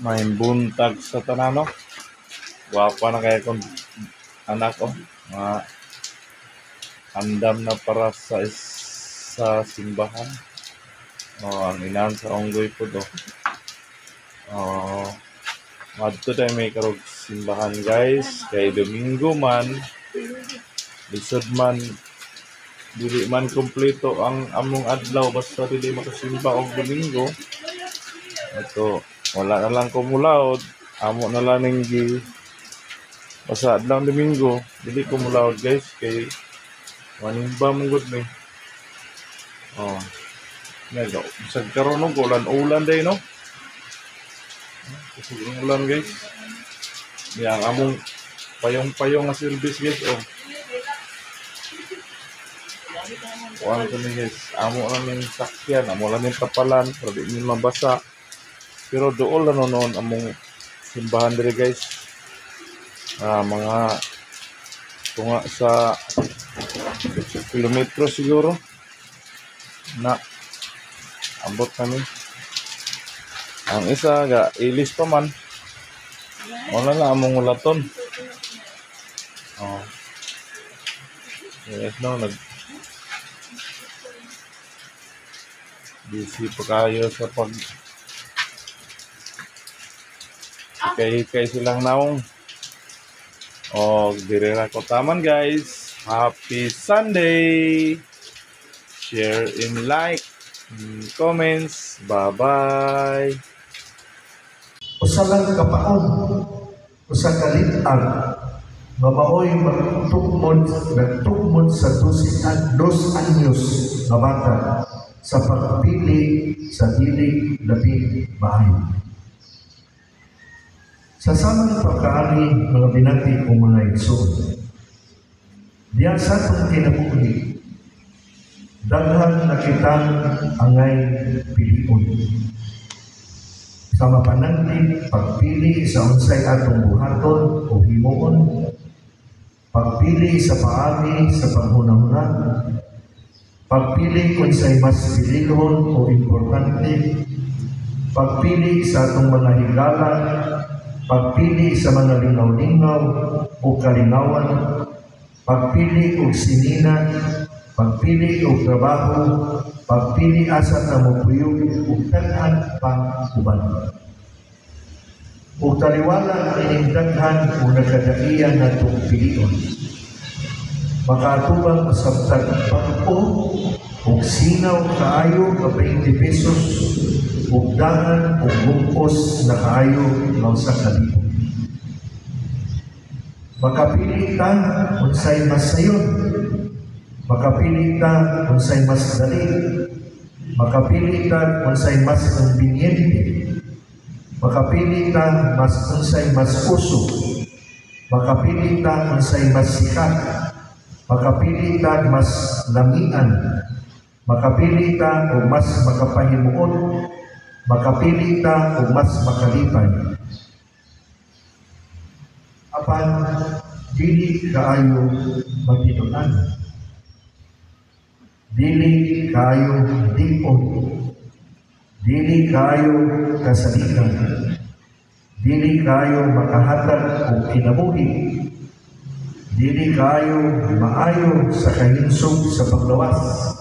May buntag sa tanano. Gwapa na kaya kung anak ko. Mga andam na para sa simbahan. Ang inahan sa onggoy po do. Madto tayo may karog simbahan guys. Kay Domingo man. Lisod man. Dili man kompleto ang among adlaw. Basta dili makasimba og Domingo. Ito. Wala na lang kumulaod. Amo na lang ng basta adlaw Domingo. Dili kumulaod guys. Kay manimba mong good ni. Ngayon, isang karoon no, ulan day no. Kasi ulan guys. Yan, among payong na service guys. Kuhaan ko ni guys. Amo lang yung sakyan, amo lang yung tapalan, para di nyo mabasa. Pero doon lang noon among simbahan diri guys. Mga tunga sa kilometro siguro. Na ambot kami. Ang isa ga ilis pa man. Wala na among ulaton. Yes no, busy pa kayo sa hikay silang naong. Dirira ko taman guys. Happy Sunday. Share and like. Comments. Bye-bye. Usa lang kapaon. Usa kalitan. Mamaoy nagtugmod sa 2 anyos na bata sa pagpili sa dili labi maayo. Sa samang pagkaari, mga binati o mga igsoon, diyan sa itong kinabuhi, daghan na kitang angay pilion. Sa mapanantig, pagpili sa unsay atong buhaton o himuon, pagpili sa paagi sa paghunahuna, pagpili kung sa'y mas pilihon o importante, pagpili sa atong mga higala, pagpili sa mga lingaw-lingaw o kalinawan, pagpili o sinina, pagpili o trabaho, pagpili asa na mupuyog o tanhan pang uban. O taliwala ang inindaghan o nagkadaiyan na itong pilion. Makaatubang masabtag pagpo o sinaw kaayo na 20 pesos o dahan o bungkos na kaayo ng sa kalibo. Makapili ta unsay mas sayon. Makapili ta unsay mas dali. Makapili ta unsay mas conveniente. Makapili ta unsay mas uso. Makapili ta unsay mas sikat. Makapili ta mas lamian. Makapili ta o mas makapahimuon. Makapili ta o mas makalipay. Apan dili kaayo magtinunan. Dili kaayo dipon. Dili kaayo kasaligan. Dili kaayo makahatag o kinabuhi. Dili kaayo maayo sa kahinsog sa paglawas.